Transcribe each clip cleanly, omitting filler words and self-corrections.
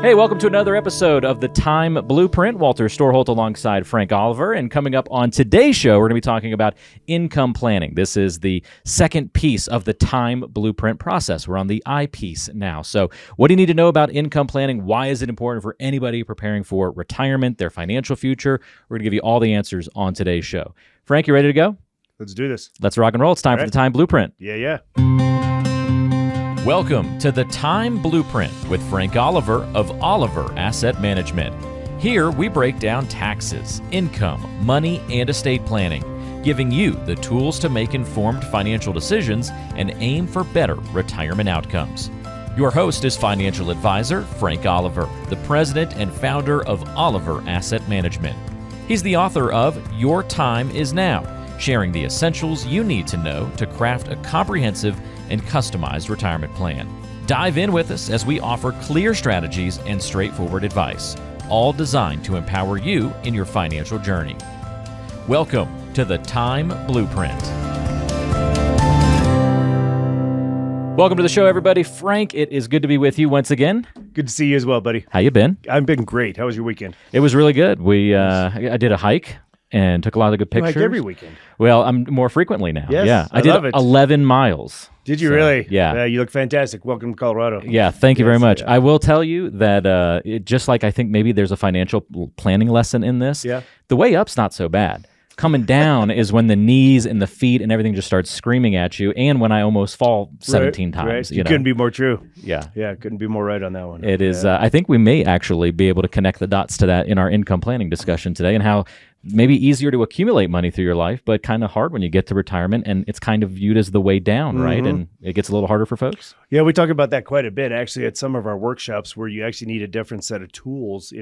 Hey, welcome to another episode of the Time Blueprint. Walter Storholt alongside Frank Oliver. And coming up on today's show, we're going to be talking about income planning. This is the second piece of the Time Blueprint process. We're on the I piece now. So what do you need to know about income planning? Why is it important for anybody preparing for retirement, their financial future? We're going to give you all the answers on today's show. Frank, you ready to go? Let's do this. Let's rock and roll. It's time for the Time Blueprint. Yeah. Welcome to the Time Blueprint with Frank Oliver of Oliver Asset Management. Here we break down taxes, income, money, and estate planning, giving you the tools to make informed financial decisions and aim for better retirement outcomes. Your host is financial advisor Frank Oliver, the president and founder of Oliver Asset Management. He's the author of Your Time Is Now, sharing the essentials you need to know to craft a comprehensive and customized retirement plan. Dive in with us as we offer clear strategies and straightforward advice, all designed to empower you in your financial journey. Welcome to the Time Blueprint. Welcome to the show, everybody. Frank, it is good to be with you once again. Good to see you as well, buddy. How you been? I've been great. How was your weekend? It was really good. I did a hike and took a lot of good pictures. You hike every weekend? Well, I'm more frequently now. Yes, yeah, I did love it. 11 miles. Did you really? Yeah. You look fantastic. Welcome to Colorado. Yeah, thank you very much. Yeah. I will tell you that just like I think maybe there's a financial planning lesson in this, the way up's not so bad. Coming down is when the knees and the feet and everything just starts screaming at you, and when I almost fall 17 times. Right. You know? Couldn't be more true. Yeah. Yeah, couldn't be more right on that one. It is. I think we may actually be able to connect the dots to that in our income planning discussion today, and how maybe easier to accumulate money through your life, but kind of hard when you get to retirement, and it's kind of viewed as the way down, right? And it gets a little harder for folks. Yeah, we talk about that quite a bit, actually, at some of our workshops where you actually need a different set of tools.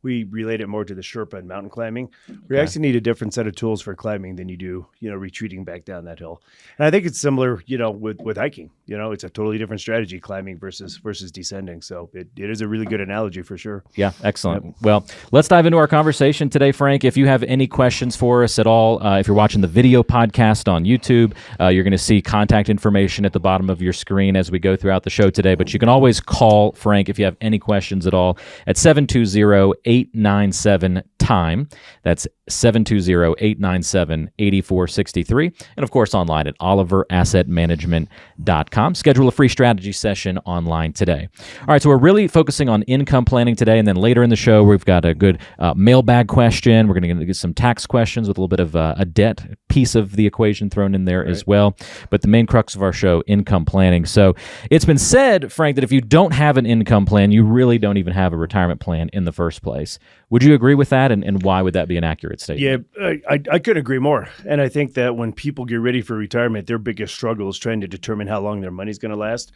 We relate it more to the Sherpa and mountain climbing. We actually need a different set of tools for climbing than you do, retreating back down that hill. And I think it's similar, with hiking. It's a totally different strategy, climbing versus descending. So it is a really good analogy for sure. Yeah, excellent. Yep. Well, let's dive into our conversation today, Frank. If you have any questions for us at all, if you're watching the video podcast on YouTube, you're going to see contact information at the bottom of your screen as we go throughout the show today. But you can always call Frank if you have any questions at all at 720-897-TIME. That's 720-897-8463. And of course, online at oliverassetmanagement.com. Schedule a free strategy session online today. All right, so we're really focusing on income planning today. And then later in the show, we've got a good mailbag question. We're going to get some tax questions with a little bit of a debt piece of the equation thrown in there as well. But the main crux of our show, income planning. So it's been said, Frank, that if you don't have an income plan, you really don't even have a retirement plan in the first place. Would you agree with that? And why would that be an accurate statement? Yeah, I couldn't agree more. And I think that when people get ready for retirement, their biggest struggle is trying to determine how long their money's going to last.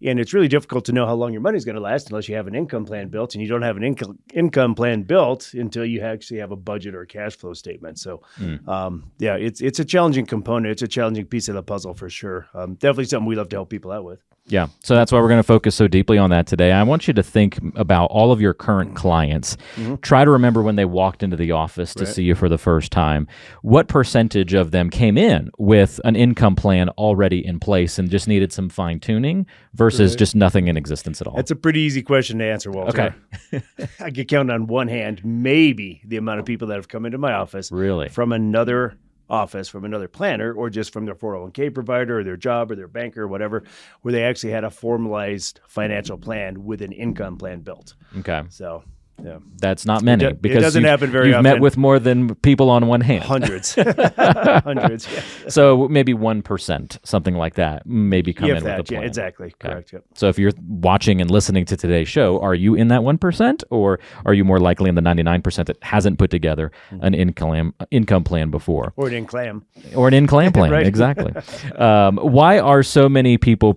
And it's really difficult to know how long your money's going to last unless you have an income plan built, and you don't have an income plan built until you actually have a budget or a cash flow statement. So, it's a challenging component. It's a challenging piece of the puzzle for sure. Definitely something we love to help people out with. Yeah, so that's why we're going to focus so deeply on that today. I want you to think about all of your current clients. Try to remember when they walked into the office to see you for the first time. What percentage of them came in with an income plan already in place and just needed some fine-tuning versus just nothing in existence at all? That's a pretty easy question to answer, Walter. Okay. I could count on one hand maybe the amount of people that have come into my office from another office, from another planner, or just from their 401k provider or their job or their banker or whatever, where they actually had a formalized financial plan with an income plan built. Okay. So, yeah. That's not many. Because it doesn't happen very often. You've met with more than people on one hand. Hundreds. Hundreds, yeah. So maybe 1%, something like that, maybe come in with a plan. Yeah, exactly. Okay. Correct. Yep. So if you're watching and listening to today's show, are you in that 1%, or are you more likely in the 99% that hasn't put together an income plan before? Or an in-clam. Or an in-clam plan, Right. Exactly. Why are so many people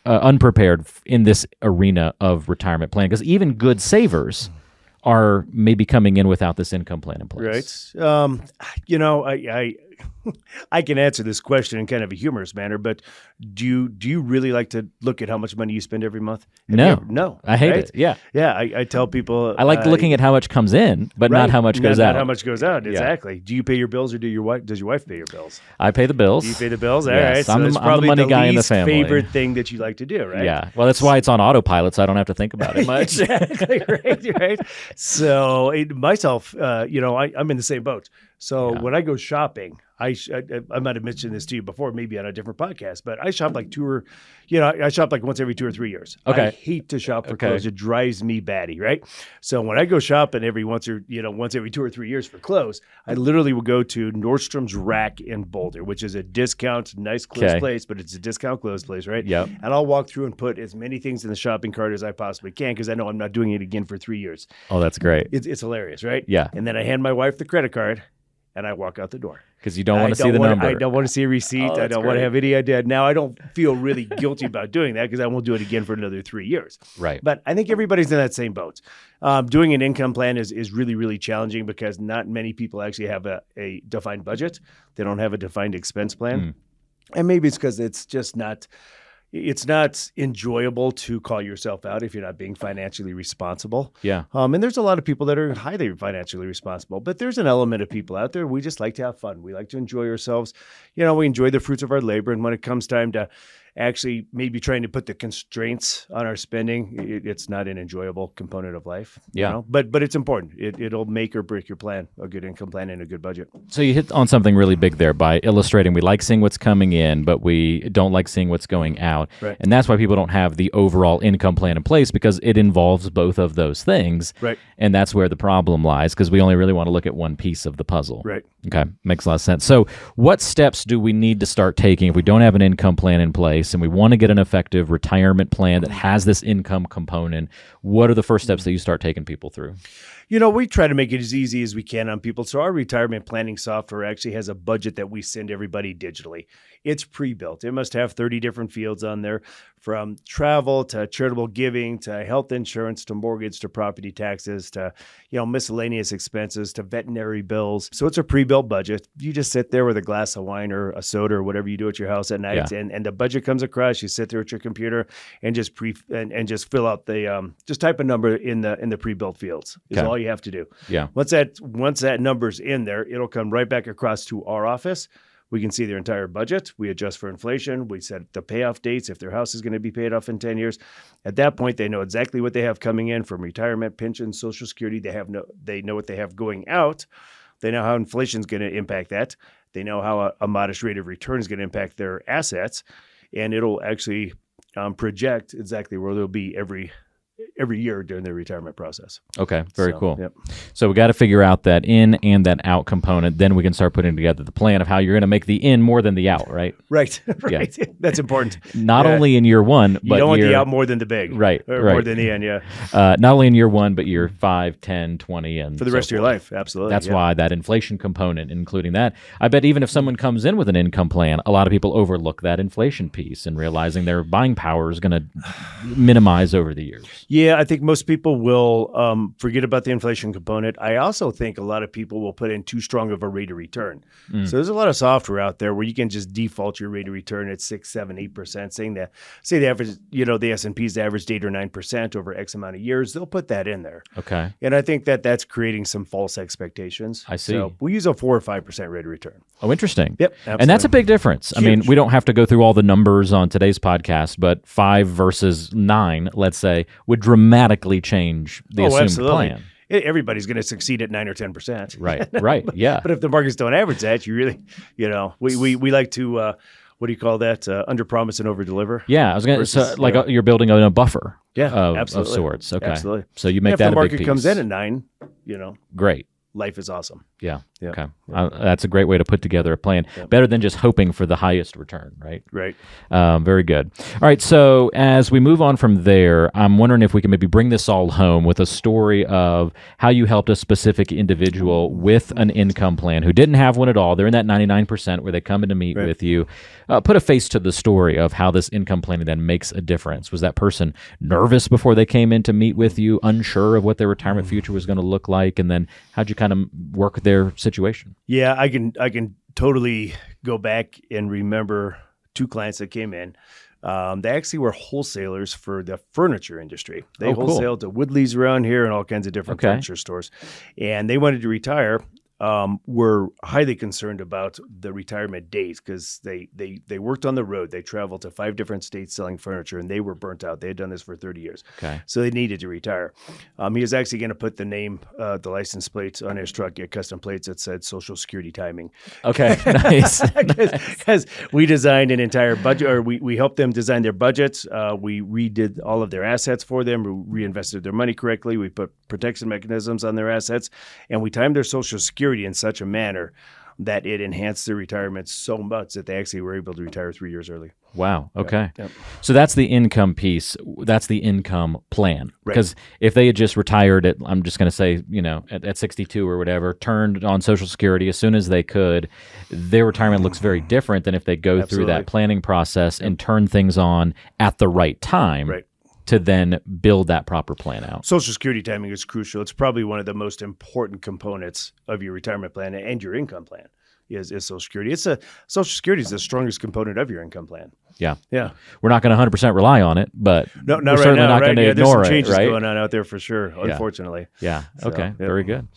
unprepared in this arena of retirement planning? Because even good savers are maybe coming in without this income plan in place. Right. I can answer this question in kind of a humorous manner, but do you really like to look at how much money you spend every month? No. I hate it. Yeah. Yeah. I tell people I like looking at how much comes in, but not how much goes out. Not how much goes out. Exactly. Yeah. Do you pay your bills, or does your wife pay your bills? I pay the bills. Do you pay the bills? All yes. right. So I'm the money guy in the family. Favorite thing that you like to do, right? Yeah. Well, that's why it's on autopilot, so I don't have to think about it much. Exactly. Right. So myself, I'm in the same boat. So when I go shopping, I might have mentioned this to you before, maybe on a different podcast, but I shop like I shop like once every 2 or 3 years. Okay. I hate to shop for clothes. It drives me batty, right? So when I go shopping once every 2 or 3 years for clothes, I literally will go to Nordstrom's Rack in Boulder, which is a discount, nice clothes place, but it's a discount clothes place, right? Yep. And I'll walk through and put as many things in the shopping cart as I possibly can, because I know I'm not doing it again for 3 years. Oh, that's great. It's hilarious, right? Yeah. And then I hand my wife the credit card, and I walk out the door. Because you don't want to see the number. I don't want to see a receipt. I don't want to have any idea. Now, I don't feel really guilty about doing that, because I won't do it again for another 3 years. Right. But I think everybody's in that same boat. Doing an income plan is really, really challenging, because not many people actually have a defined budget. They don't have a defined expense plan. And maybe it's because it's not enjoyable to call yourself out if you're not being financially responsible. Yeah. And there's a lot of people that are highly financially responsible, but there's an element of people out there. We just like to have fun. We like to enjoy ourselves. We enjoy the fruits of our labor. And when it comes time to actually maybe trying to put the constraints on our spending, it's not an enjoyable component of life. Yeah. But it's important. It'll make or break your plan, a good income plan and a good budget. So you hit on something really big there by illustrating we like seeing what's coming in, but we don't like seeing what's going out. Right. And that's why people don't have the overall income plan in place, because it involves both of those things. Right. And that's where the problem lies, because we only really want to look at one piece of the puzzle. Right. Okay. Makes a lot of sense. So what steps do we need to start taking if we don't have an income plan in place and we want to get an effective retirement plan that has this income component? What are the first steps that you start taking people through? We try to make it as easy as we can on people. So our retirement planning software actually has a budget that we send everybody digitally. It's pre-built. It must have 30 different fields on there, from travel to charitable giving to health insurance to mortgage to property taxes to, miscellaneous expenses to veterinary bills. So it's a pre-built budget. You just sit there with a glass of wine or a soda or whatever you do at your house at night, and the budget comes across. You sit there at your computer and just just fill out just type a number in the pre-built fields. Is all you have to do. Yeah. Once that number's in there, it'll come right back across to our office. We can see their entire budget. We adjust for inflation. We set the payoff dates if their house is going to be paid off in 10 years. At that point, they know exactly what they have coming in from retirement, pension, Social Security. They know what they have going out. They know how inflation is going to impact that. They know how a modest rate of return is going to impact their assets, and it'll actually project exactly where they'll be every year during their retirement process. Okay, very cool. Yep. So we got to figure out that in and that out component. Then we can start putting together the plan of how you're going to make the in more than the out, right? Right. Yeah. That's important. Not only in year one, but you don't want the out more than the big. Right. More than the in, yeah. Not only in year one, but year 5, 10, 20, and for the rest of your life. Absolutely. That's why that inflation component, including that. I bet even if someone comes in with an income plan, a lot of people overlook that inflation piece and realizing their buying power is going to minimize over the years. Yeah, I think most people will forget about the inflation component. I also think a lot of people will put in too strong of a rate of return. So there's a lot of software out there where you can just default your rate of return at 6, 7, 8%, saying that, say the average, the S&P's averaged 8 or 9% over X amount of years. They'll put that in there. Okay. And I think that's creating some false expectations. I see. So we use a 4 or 5% rate of return. Oh, interesting. Yep. Absolutely. And that's a big difference. Huge. I mean, we don't have to go through all the numbers on today's podcast, but 5 versus 9, let's say, would dramatically change the assumed absolutely. plan. Everybody's going to succeed at 9 or 10%. Right. Yeah. But if the markets don't average that, you really, we like to, what do you call that? Under promise and over deliver. Yeah. I was going to, you're building a buffer of sorts. Okay. Absolutely. So you make that a big piece. If the market comes in at 9, great. Life is awesome. Yeah. Yeah. Okay. That's a great way to put together a plan. Yeah. Better than just hoping for the highest return, right? Right. Very good. All right. So as we move on from there, I'm wondering if we can maybe bring this all home with a story of how you helped a specific individual with an income plan who didn't have one at all. They're in that 99% where they come in to meet with you. Put a face to the story of how this income planning then makes a difference. Was that person nervous before they came in to meet with you, unsure of what their retirement future was going to look like? And then how'd you kind of work their situation? Yeah, I can totally go back and remember 2 clients that came in. They actually were wholesalers for the furniture industry. They wholesaled to Woodley's around here and all kinds of different furniture stores. And they wanted to retire. Were highly concerned about the retirement date because they worked on the road. They traveled to 5 different states selling furniture, and they were burnt out. They had done this for 30 years. Okay. So they needed to retire. He was actually going to put the name, the license plate on his truck, get custom plates that said Social Security timing. Okay, nice. Because we designed an entire budget, or we helped them design their budgets. We redid all of their assets for them. We reinvested their money correctly. We put protection mechanisms on their assets, and we timed their Social Security in such a manner that it enhanced their retirement so much that they actually were able to retire 3 years early. Wow. Okay. Yep. So that's the income piece. That's the income plan. Right. Because if they had just retired at, I'm just going to say, at 62 or whatever, turned on Social Security as soon as they could, their retirement looks very different than if they go through that planning process and turn things on at the right time. Right. To then build that proper plan out. Social Security timing is crucial. It's probably one of the most important components of your retirement plan and your income plan is Social Security. Social Security is the strongest component of your income plan. Yeah. Yeah. We're not going to 100% rely on it, but not we're right certainly now, not going to There's ignore some it, changes right? going on out there for sure, unfortunately. Yeah. So, okay. yep. Very good.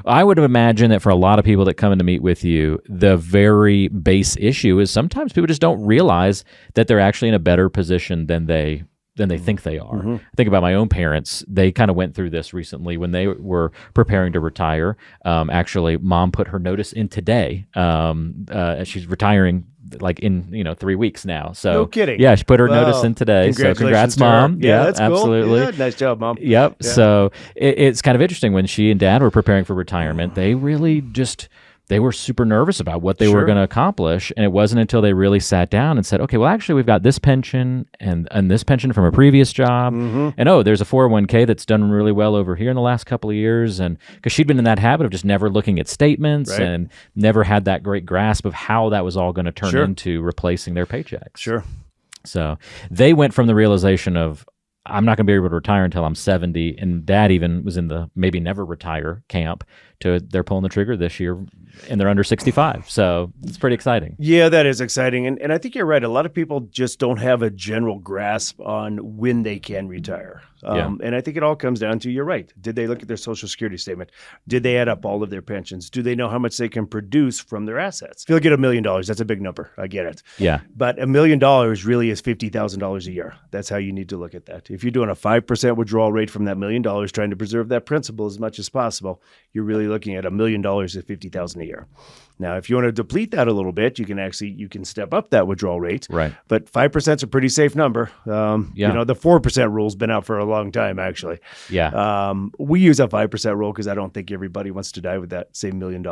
I would imagine that for a lot of people that come in to meet with you, the very base issue is sometimes people just don't realize that they're actually in a better position than they think they are. Mm-hmm. I think about my own parents. They kind of went through this recently when they were preparing to retire. Actually, Mom put her notice in today. She's retiring like in 3 weeks now. So no kidding. Yeah, she put her notice in today. So congrats, Mom. Yeah, that's absolutely. Cool. Yeah, nice job, Mom. Yep. Yeah. So it's kind of interesting when she and Dad were preparing for retirement. They really they were super nervous about what they were going to accomplish. And it wasn't until they really sat down and said, okay, well, actually, we've got this pension and this pension from a previous job. Mm-hmm. And, there's a 401k that's done really well over here in the last couple of years. And because she'd been in that habit of just never looking at statements and never had that great grasp of how that was all going to turn into replacing their paychecks. Sure. So they went from the realization of, I'm not going to be able to retire until I'm 70. And Dad even was in the maybe never retire camp to they're pulling the trigger this year and they're under 65. So it's pretty exciting. Yeah, that is exciting. And I think you're right. A lot of people just don't have a general grasp on when they can retire. And I think it all comes down to, you're right. Did they look at their Social Security statement? Did they add up all of their pensions? Do they know how much they can produce from their assets? If you look at $1 million, that's a big number. I get it. Yeah. But $1 million really is $50,000 a year. That's how you need to look at that. If you're doing a 5% withdrawal rate from that $1 million, trying to preserve that principal as much as possible, you're really looking at $1 million at $50,000 a year. Now, if you want to deplete that a little bit, you can step up that withdrawal rate. Right. But 5% is a pretty safe number. The 4% rule's been out for a long time, actually. Yeah. We use a 5% rule because I don't think everybody wants to die with that same $1 million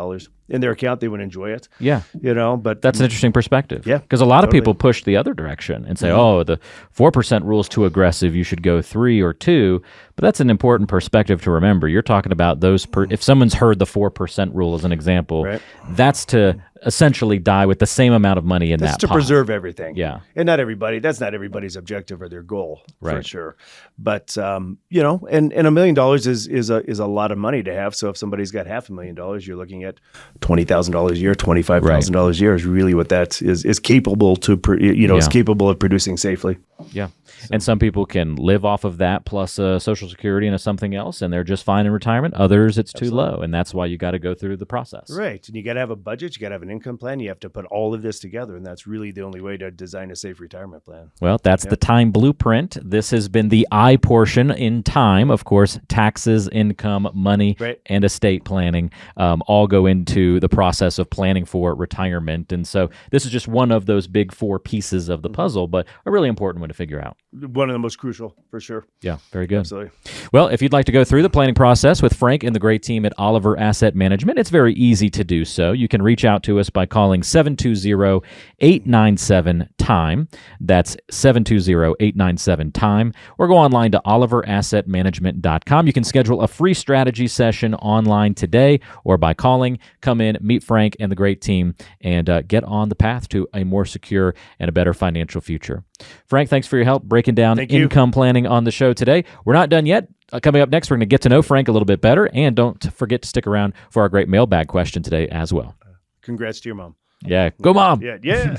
in their account. They would enjoy it. Yeah. But that's an interesting perspective. Yeah. Because a lot of people push the other direction and say, the 4% rule is too aggressive. You should go 3 or 2. But that's an important perspective to remember. You're talking about those, if someone's heard the 4% rule as an example, that's to essentially die with the same amount of money in that pot. That's to preserve everything. Yeah. And that's not everybody's objective or their goal, for sure. But, and $1 million is a lot of money to have. So if somebody's got $500,000, you're looking at $20,000 a year, $25,000 a year is really what that is capable to, is capable of producing safely. Yeah. And some people can live off of that plus Social Security and something else, and they're just fine in retirement. Others, it's too low, and that's why you got to go through the process. Right. And you got to have a budget. You got to have an income plan. You have to put all of this together, and that's really the only way to design a safe retirement plan. Well, that's the Time Blueprint. This has been the I portion in time. Of course, taxes, income, money, and estate planning all go into the process of planning for retirement. And so this is just one of those big 4 pieces of the puzzle, but a really important one to figure out. One of the most crucial, for sure. Yeah, very good. Absolutely. Well, if you'd like to go through the planning process with Frank and the great team at Oliver Asset Management, it's very easy to do so. You can reach out to us by calling 720-897-TIME. That's 720-897-TIME. Or go online to oliverassetmanagement.com. You can schedule a free strategy session online today or by calling. Come in, meet Frank and the great team, and get on the path to a more secure and a better financial future. Frank, thanks for your help breaking down income planning on the show today. We're not done yet. Coming up next, we're going to get to know Frank a little bit better, and don't forget to stick around for our great mailbag question today as well. Congrats to your mom. Yeah. Go, Mom. Yeah. Yeah.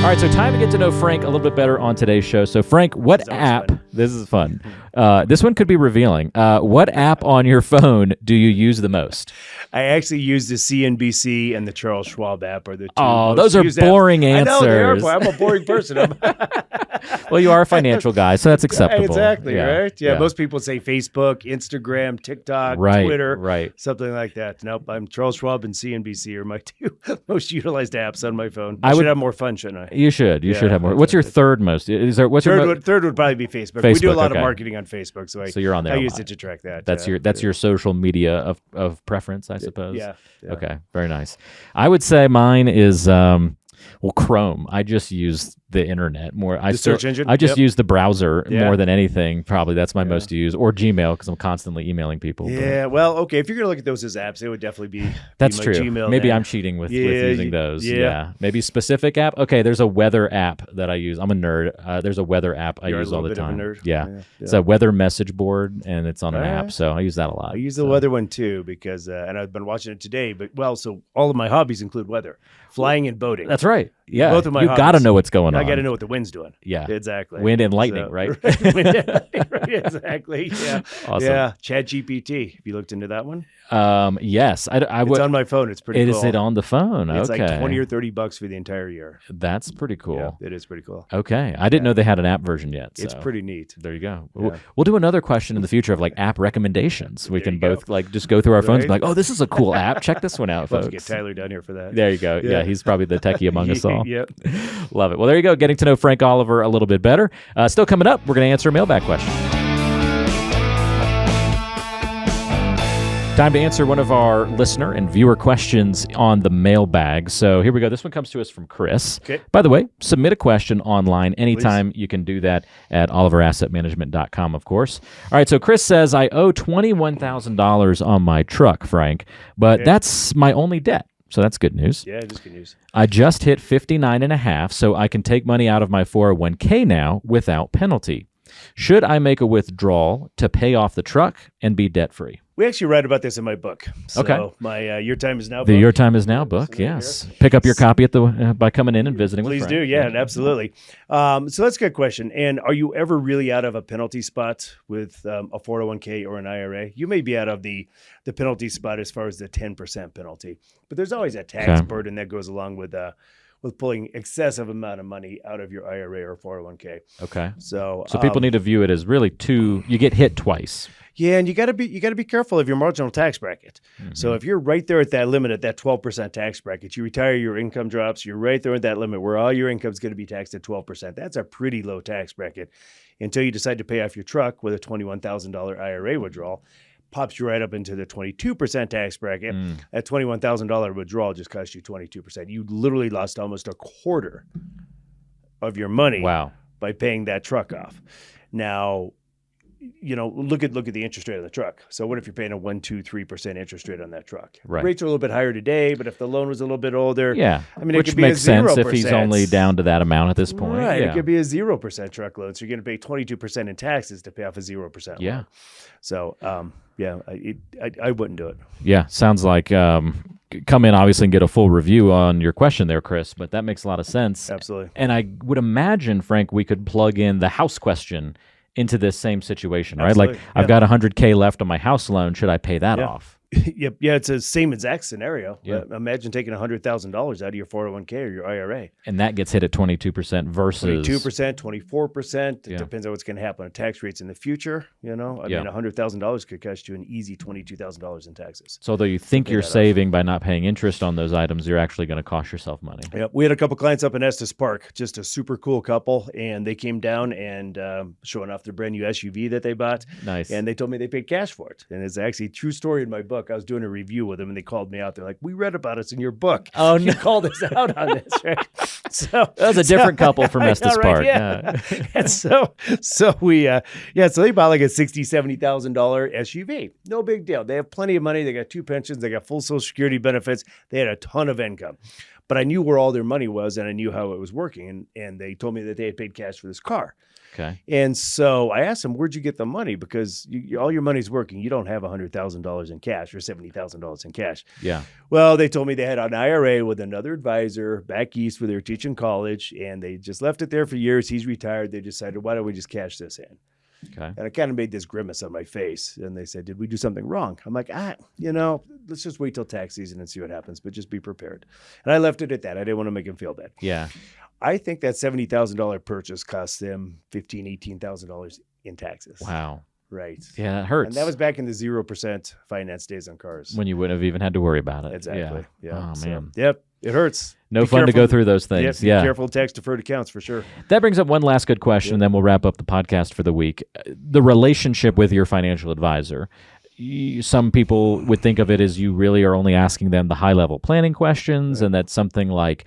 All right, so time to get to know Frank a little bit better on today's show. So, Frank, what app? Fun. This is fun. This one could be revealing. What app on your phone do you use the most? I actually use the CNBC and the Charles Schwab app are the two. Oh, those are boring apps. answers. I know, they are. I'm a boring person. Well, you are a financial guy, so that's acceptable. Exactly, right? Yeah, most people say Facebook, Instagram, TikTok, Twitter, something like that. Nope, I'm Charles Schwab and CNBC are my two most utilized apps on my phone. I should have more fun, shouldn't I? You should. You should have more. What's your third most? Third would probably be Facebook. We do a lot of marketing on Facebook, so you're on there. I use it to track that. That's your social media of preference, I suppose. Yeah. Okay. Very nice. I would say mine is Chrome. I just use the internet more. Search engine? I just use the browser more than anything. Probably that's my most used, or Gmail because I'm constantly emailing people. Yeah. Well, okay. If you're gonna look at those as apps, it would definitely be that's my true. Gmail. Maybe I'm cheating with using those. Yeah. Maybe specific app. Okay. There's a weather app that I use. I'm a nerd. There's a weather app I use all the time. Of a nerd. Yeah. It's a weather message board and it's on an app, so I use that a lot. I use the weather one too because, and I've been watching it today. But so all of my hobbies include weather, flying and boating. That's right. Yeah. Both of my you hobbies. Got to know what's going on. I got to know what the wind's doing. Yeah. Exactly. Wind and lightning, right? Exactly. Yeah. Awesome. Yeah. ChatGPT. Have you looked into that one? Yes. It's on my phone. It's pretty cool. Is it on the phone? It's okay. like $20 or $30 for the entire year. That's pretty cool. Yeah, it is pretty cool. Okay. I didn't know they had an app version yet. So. It's pretty neat. There you go. Yeah. We'll do another question in the future of like app recommendations. We can both just go through our phones and be like, oh, this is a cool app. Check this one out, folks. Let's get Tyler down here for that. There you go. Yeah, he's probably the techie among us all. Yep. Love it. Well, there you go. Getting to know Frank Oliver a little bit better. Still coming up, we're going to answer a mailbag question. Time to answer one of our listener and viewer questions on the mailbag. So here we go. This one comes to us from Chris. Okay. By the way, submit a question online anytime. Please. You can do that at oliverassetmanagement.com, of course. All right. So Chris says, I owe $21,000 on my truck, Frank, but that's my only debt. So that's good news. Yeah, it is good news. I just hit 59.5, so I can take money out of my 401k now without penalty. Should I make a withdrawal to pay off the truck and be debt-free? We actually write about this in my book. So okay. My Your Time Is Now book. The Your Time Is Now book, yes. Pick up your copy at the by coming in and visiting with Frank. Please do, yeah, absolutely. So that's a good question. And are you ever really out of a penalty spot with a 401k or an IRA? You may be out of the penalty spot as far as the 10% penalty. But there's always a tax burden that goes along with pulling excessive amount of money out of your IRA or 401k. Okay. So people need to view it as really you get hit twice. Yeah, and you got to be careful of your marginal tax bracket. Mm-hmm. So if you're right there at that limit, at that 12% tax bracket, you retire, your income drops, you're right there at that limit where all your income is going to be taxed at 12%. That's a pretty low tax bracket until you decide to pay off your truck with a $21,000 IRA withdrawal. Pops you right up into the 22% tax bracket. That $21,000 withdrawal just cost you 22%. You literally lost almost a quarter of your money by paying that truck off. Now, look at the interest rate of the truck. So what if you're paying a 1%, 2%, 3% interest rate on that truck? Right. Rates are a little bit higher today, but if the loan was a little bit older, which it could makes be a 0%. sense if he's only down to that amount at this point. Right. Yeah. It could be a 0% truck loan. So you're going to pay 22% in taxes to pay off a 0% loan. So, I wouldn't do it. Yeah. Sounds like come in obviously and get a full review on your question there, Chris, but that makes a lot of sense. Absolutely. And I would imagine, Frank, we could plug in the house question into this same situation, right? Absolutely. Like I've got $100K left on my house loan. Should I pay that off? Yep. Yeah, it's the same exact scenario. Yep. Imagine taking $100,000 out of your 401k or your IRA. And that gets hit at 22% versus 22%, 24%. It depends on what's going to happen on tax rates in the future. I mean, $100,000 could cost you an easy $22,000 in taxes. So although you think you're saving by not paying interest on those items, you're actually going to cost yourself money. Yep. We had a couple clients up in Estes Park, just a super cool couple, and they came down and showing off their brand new SUV that they bought. Nice. And they told me they paid cash for it. And it's actually a true story in my book. I was doing a review with them, and they called me out. They're like, "We read about us in your book. Oh, no. You called us out on this, right?" So that was a different couple from Estes Park. Yeah. And so we, so they bought like a $60,000, $70,000 SUV. No big deal. They have plenty of money. They got 2 pensions. They got full Social Security benefits. They had a ton of income. but I knew where all their money was and I knew how it was working. And they told me that they had paid cash for this car. Okay. And so I asked them, where'd you get the money? Because all your money's working. You don't have $100,000 in cash or $70,000 in cash. Yeah. Well, they told me they had an IRA with another advisor back east where they were teaching college, and they just left it there for years. He's retired. They decided, why don't we just cash this in? Okay. And I kind of made this grimace on my face. And they said, did we do something wrong? I'm like, let's just wait till tax season and see what happens, but just be prepared. And I left it at that. I didn't want to make him feel bad. Yeah. I think that $70,000 purchase cost them $15,000, $18,000 in taxes. Wow. Right. Yeah, that hurts. And that was back in the 0% finance days on cars. When you wouldn't have even had to worry about it. Exactly. Yeah. Oh, man. Yep. It hurts. No Be fun to careful. go through those things. Be careful tax deferred accounts for sure. That brings up one last good question, and then we'll wrap up the podcast for the week. The relationship with your financial advisor. Some people would think of it as you really are only asking them the high-level planning questions, and that's something like,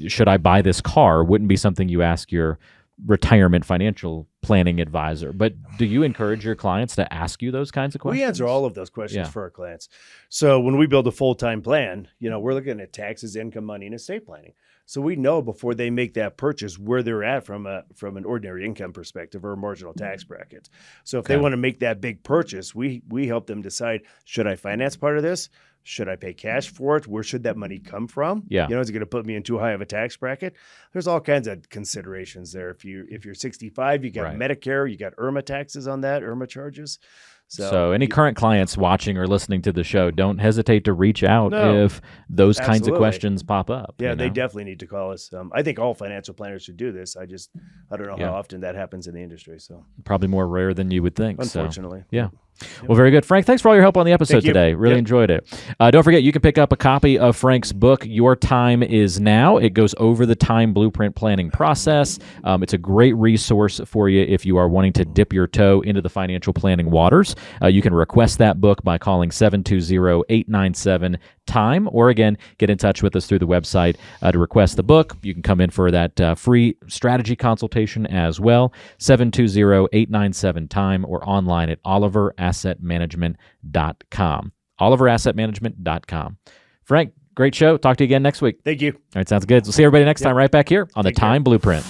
should I buy this car? Wouldn't be something you ask your retirement financial planning advisor. But do you encourage your clients to ask you those kinds of questions? We answer all of those questions for our clients. So when we build a full-time plan, we're looking at taxes, income, money, and estate planning. So we know before they make that purchase where they're at from an ordinary income perspective or a marginal tax bracket. So if they want to make that big purchase, we help them decide, should I finance part of this? Should I pay cash for it? Where should that money come from? Yeah. Is it going to put me in too high of a tax bracket? There's all kinds of considerations there. If you're 65, you got Medicare, you got IRMA taxes on that, IRMA charges. So any current clients watching or listening to the show, don't hesitate to reach out if those kinds of questions pop up. Yeah, they definitely need to call us. I think all financial planners should do this. I don't know how often that happens in the industry. So probably more rare than you would think. Unfortunately. So, yeah. Well, very good. Frank, thanks for all your help on the episode today. Really enjoyed it. Don't forget, you can pick up a copy of Frank's book, Your Time Is Now. It goes over the time blueprint planning process. It's a great resource for you if you are wanting to dip your toe into the financial planning waters. You can request that book by calling 720-897-TIME, or again, get in touch with us through the website to request the book. You can come in for that free strategy consultation as well, 720-897-TIME, or online at oliverassetmanagement.com. oliverassetmanagement.com. Frank, great show. Talk to you again next week. Thank you. All right, sounds good. We'll see everybody next time right back here on the Time Blueprint.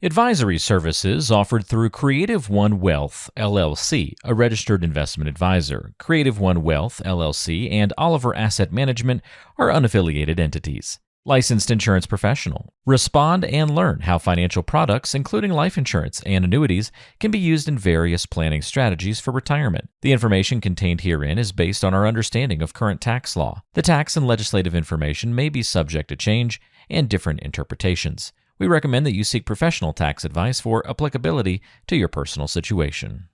Advisory services offered through Creative One Wealth, LLC, a registered investment advisor. Creative One Wealth, LLC, and Oliver Asset Management are unaffiliated entities. Licensed insurance professional. Respond and learn how financial products, including life insurance and annuities, can be used in various planning strategies for retirement. The information contained herein is based on our understanding of current tax law. The tax and legislative information may be subject to change and different interpretations. We recommend that you seek professional tax advice for applicability to your personal situation.